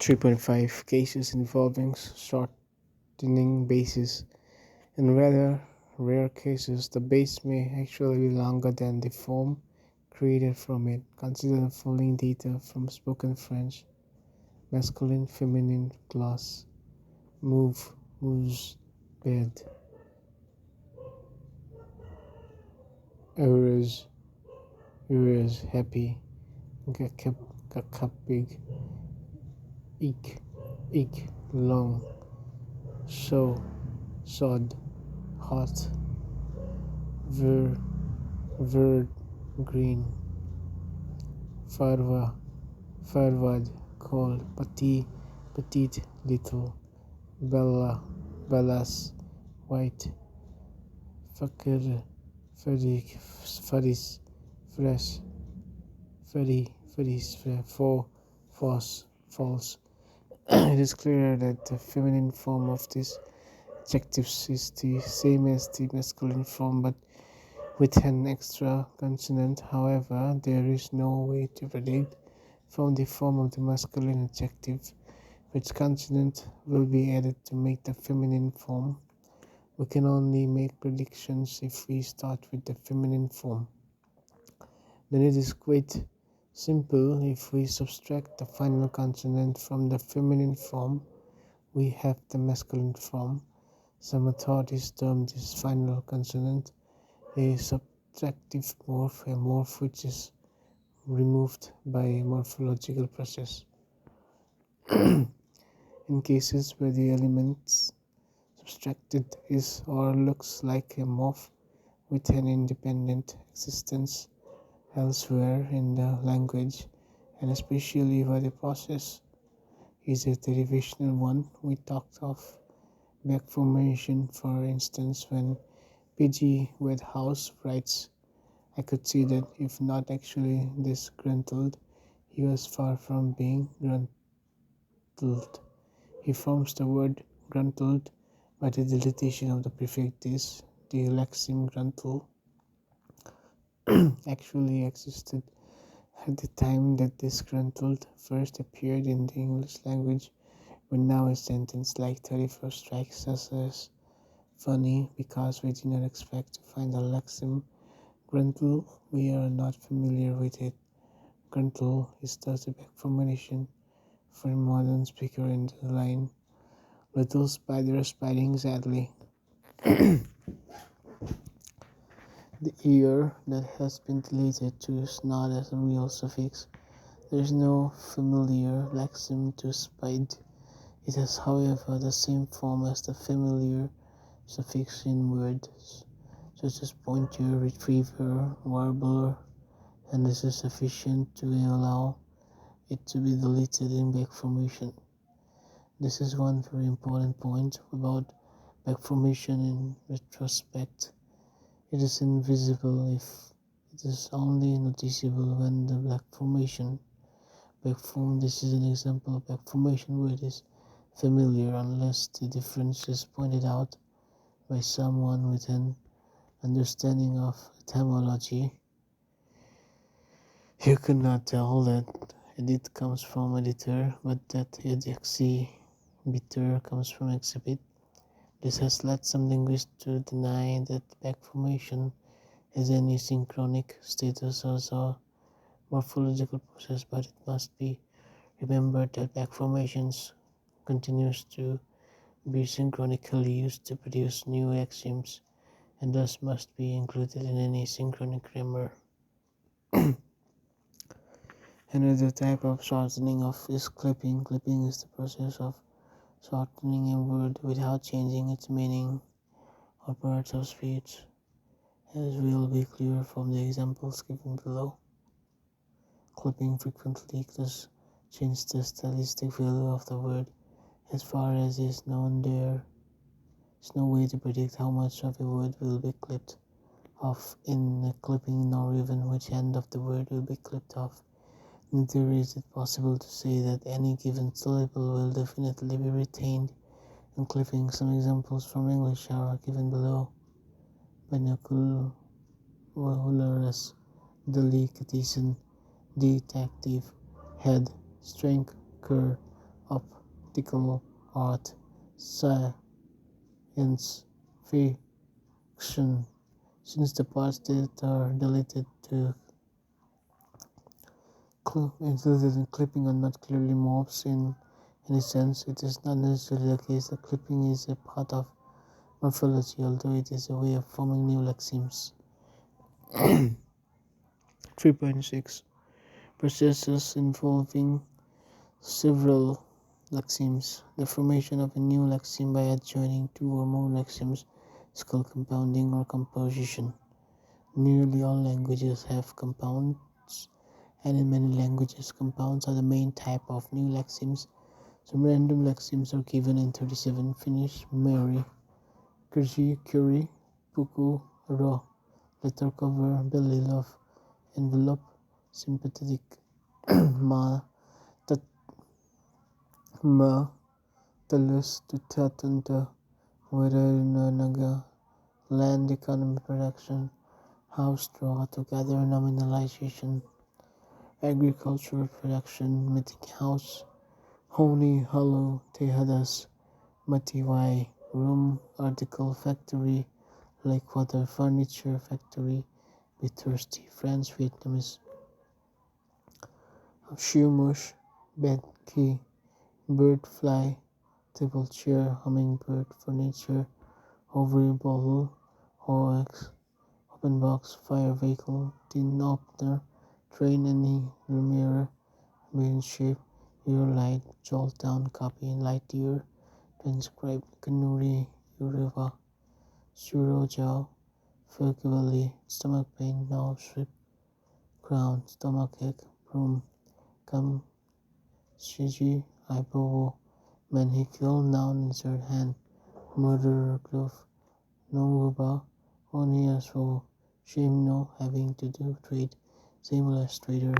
3.5 cases involving shortening bases. In rather rare cases, the base may actually be longer than the form created from it. Consider the following data from spoken French: masculine, feminine clause, move, moves, bed, errors, errors, happy, cup, big, eek, eek, long, so, sod, hot, ver, verd, green, farva, farvad, cold, petite, little, bella, bellas, white, fakir, farik, faris, fresh, faris, for, false. It is clear that the feminine form of these adjectives is the same as the masculine form, but with an extra consonant. However, there is no way to predict from the form of the masculine adjective which consonant will be added to make the feminine form. We can only make predictions if we start with the feminine form. Then it is quite simple. If we subtract the final consonant from the feminine form, we have the masculine form. Some authorities term this final consonant a subtractive morph, a morph which is removed by a morphological process. In cases where the elements subtracted is or looks like a morph with an independent existence elsewhere in the language, and especially where the process is a derivational one, we talked of back formation. For instance, when P.G. Wodehouse writes, I could see that if not actually disgruntled, he was far from being gruntled. He forms the word gruntled by the deletion of the prefix dis. The lexeme gruntle actually existed at the time that disgruntled first appeared in the English language, but now a sentence like 31st strikes us as funny because we did not expect to find the lexeme gruntle. We are not familiar with it. Gruntle is thus a back formation for a modern speaker in the line little spider spiding sadly. The ear that has been deleted choose not as a real suffix. There is no familiar lexeme to spide. It has, however, the same form as the familiar suffix in words such as pointer, retriever, warbler, and this is sufficient to allow it to be deleted in back formation. This is one very important point about back formation in retrospect. It is invisible if it is only noticeable when the back formation. This is an example of back formation where it is familiar unless the difference is pointed out by someone with an understanding of etymology. You could not tell that edit comes from editor, but that exhibitor comes from exhibit. This has led some linguists to deny that back formation has any synchronic status as a morphological process, but it must be remembered that back formations continues to be synchronically used to produce new axioms, and thus must be included in any synchronic grammar. Another type of shortening is clipping. Clipping is the process of shortening a word without changing its meaning or parts of speech, as will be clear from the examples given below. Clipping frequently does change the stylistic value of the word. As far as is known, there is no way to predict how much of a word will be clipped off in a clipping, nor even which end of the word will be clipped off. Neither is it possible to say that any given syllable will definitely be retained in clipping. Some examples from English are given below. Binocularis, delicatessen, detective, head, strength, cur, optical art, science fiction, since the parts that are deleted to included in clipping are not clearly morphs in any sense. It is not necessarily the case that clipping is a part of morphology, although it is a way of forming new lexemes. 3.6 Processes involving several lexemes. The formation of a new lexeme by adjoining two or more lexemes is called compounding or composition. Nearly all languages have compounds, and in many languages, compounds are the main type of new lexemes. Some random lexemes are given in 37: Finnish, Mary, Kurji, Curie, Puku, Ro, letter cover, belly love, envelope, sympathetic, ma, tat, ma, talus, tutatunta, naga, land, economy, production, house, draw, together, nominalization, agricultural production, meeting house, Honi, Hollow, Tehadas, Matiwai, room, article, factory, lake water, furniture, factory, be thirsty, French, Vietnamese, shoemush, bed, key, bird, fly, table, chair, hummingbird, furniture, ovary, bottle, OX, open box, fire vehicle, tin opener, train, any, mirror, bean shape, ear light, jolt down, copy, light ear, transcribe, kanuri, Uriva, Surojaw, Fergivally, stomach pain, now strip, crown, stomach ache, broom, come, shiji, ibowo, man he killed, noun, insert hand, murderer, glove, no oniaso, shame, no, having to do, trade, same illustrator.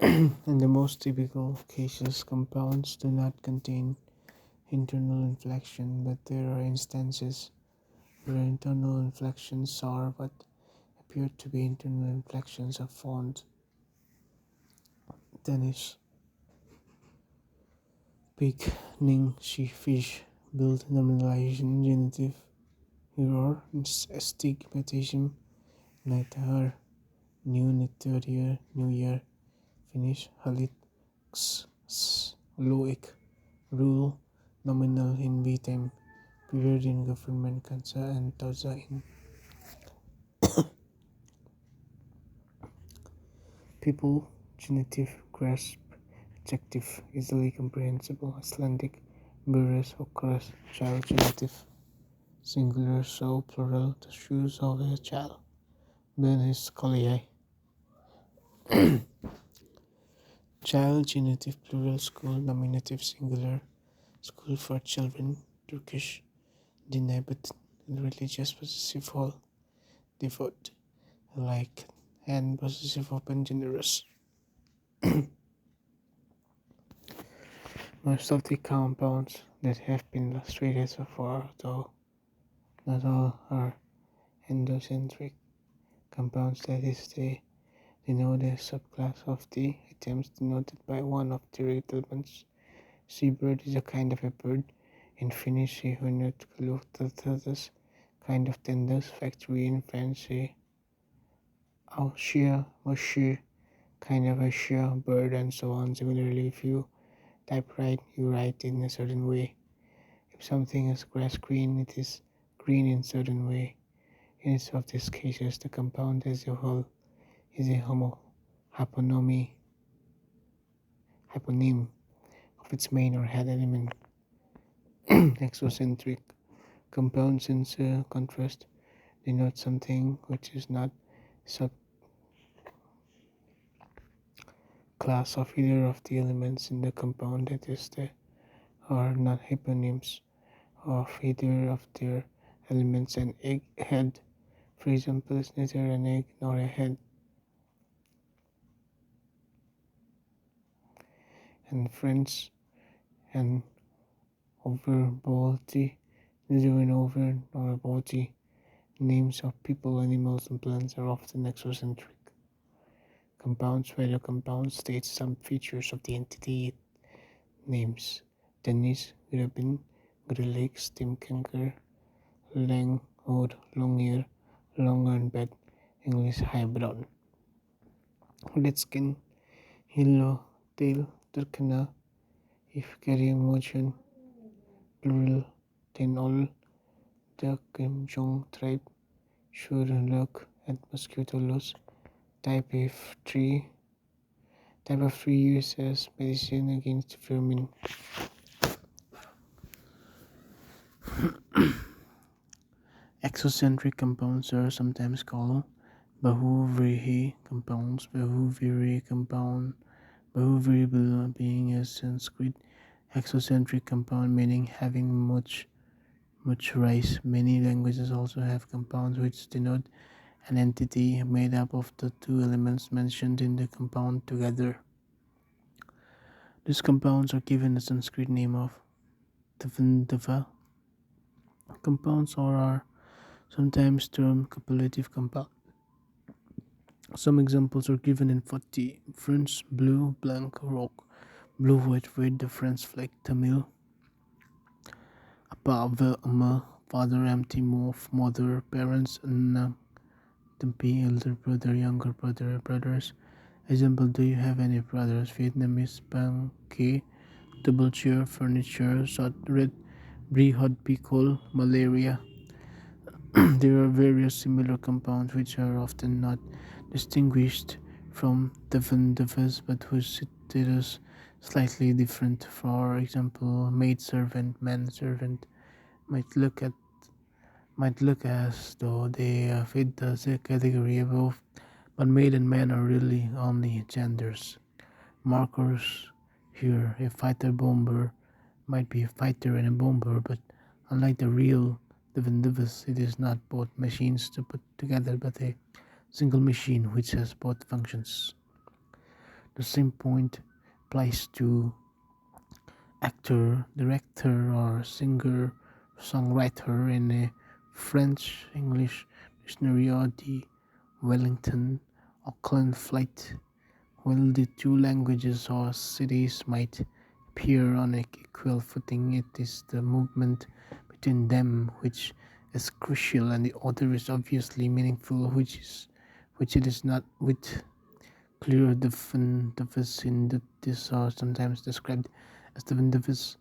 In the most typical cases, compounds do not contain internal inflection, but there are instances where internal inflections are what appear to be internal inflections of font. Tennis, pig, ning, she, fish, build, nominalization, genitive, error, stigmatism, nightar, new, nitterier, new year, finish, halit, loic, rule, nominal in B time, period in government, kansa, and tauza in people, genitive, grasp, adjective, easily comprehensible, Icelandic, burres, occurs, child, genitive, singular, so, plural, the shoes of a child, ben is collier, child, genitive, plural, school, nominative, singular, school for children, Turkish, denebit, religious, possessive, hall, devote, like, and possessive, open, generous. Most of the compounds that have been illustrated so far, though not all, are endocentric compounds, that is, they denote a subclass of the items denoted by one of the elements. Seabird is a kind of a bird. In Finnish, seahunut, kalutatus, kind of tenders, factory in French, aushia, moshi, kind of a shia, bird, and so on. Similarly, if you typewrite, you write in a certain way. If something is grass green, it is green in a certain way. In each of these cases, the compound as a whole is a hyponym of its main or head element. Exocentric compounds, in contrast, denote something which is not a subclass of either of the elements in the compound, that is, they are not hyponyms of either of their elements. An egg head, for example, is neither an egg nor a head. And French and overboalty, neither an over nor a body. Names of people, animals, and plants are often exocentric. compounds where the compound states some features of the entity it names. Tennis, Grabin, Grillix, Timkanker, Lang, Oud, Longear, Longerenbed, English High Brown. Redskin, Hillo, Tail, Turkana, if carrying motion, plural, Tenol, the Kimjong tribe, Shurlok, and Mosquitolos, type of tree used as medicine against vermin. Exocentric compounds are sometimes called Bahuvrihi compounds. Bahuvrihi compound, Bahuvri being a Sanskrit exocentric compound meaning having much rise. Many languages also have compounds which denote an entity made up of the two elements mentioned in the compound together. These compounds are given the Sanskrit name of Dvandava compounds or are sometimes termed copulative compounds. Some examples are given in Fati, French, blue, blank, rock, blue, white, red, the French flag, Tamil, Appa, Amma, father, empty, morph, mother, parents, Anna, Tempe, elder brother, younger brother, brothers. Example, do you have any brothers? Vietnamese, bang, K, double chair, furniture, short, red, brie, hot, coal, malaria. There are various similar compounds which are often not distinguished from divas but whose status slightly different. For example, maid servant, man servant might look as though they fit the category above, but maid and man are really only genders. Markers here: a fighter bomber might be a fighter and a bomber, but unlike the real divas, it is not both machines to put together, but a single machine which has both functions. The same point applies to actor, director, or singer, songwriter in a French English dictionary or the Wellington Auckland flight. While the two languages or cities might appear on an equal footing, it is the movement between them which is crucial, and the other is obviously meaningful, which it is not with clear difference in that these are sometimes described as divas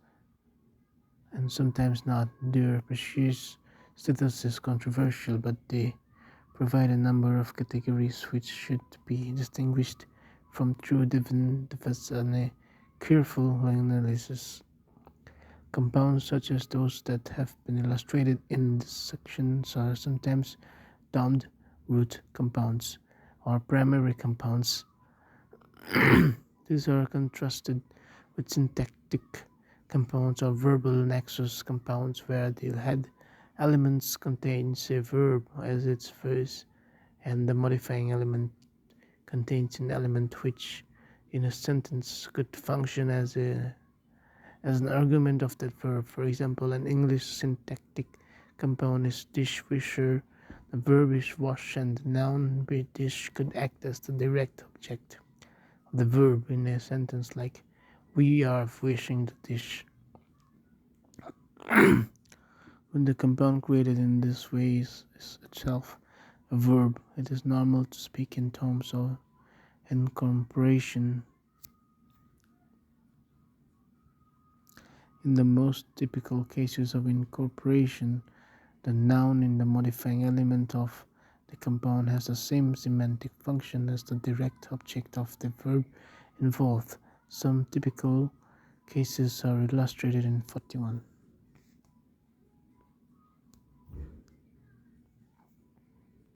and sometimes not. Their precise status is controversial, but they provide a number of categories which should be distinguished from true divas and a careful analysis. Compounds such as those that have been illustrated in this section are sometimes termed root compounds or primary compounds. These are contrasted with syntactic compounds or verbal nexus compounds where the head elements contains a verb as its phrase and the modifying element contains an element which in a sentence could function as an argument of that verb. For example, an English syntactic compound is dishwasher, the verb is wash, and the noun dish could act as the direct object of the verb in a sentence like we are washing the dish. When the compound created in this way is itself a verb, it is normal to speak in terms of incorporation. In the most typical cases of incorporation, the noun in the modifying element of the compound has the same semantic function as the direct object of the verb involved. Some typical cases are illustrated in 41.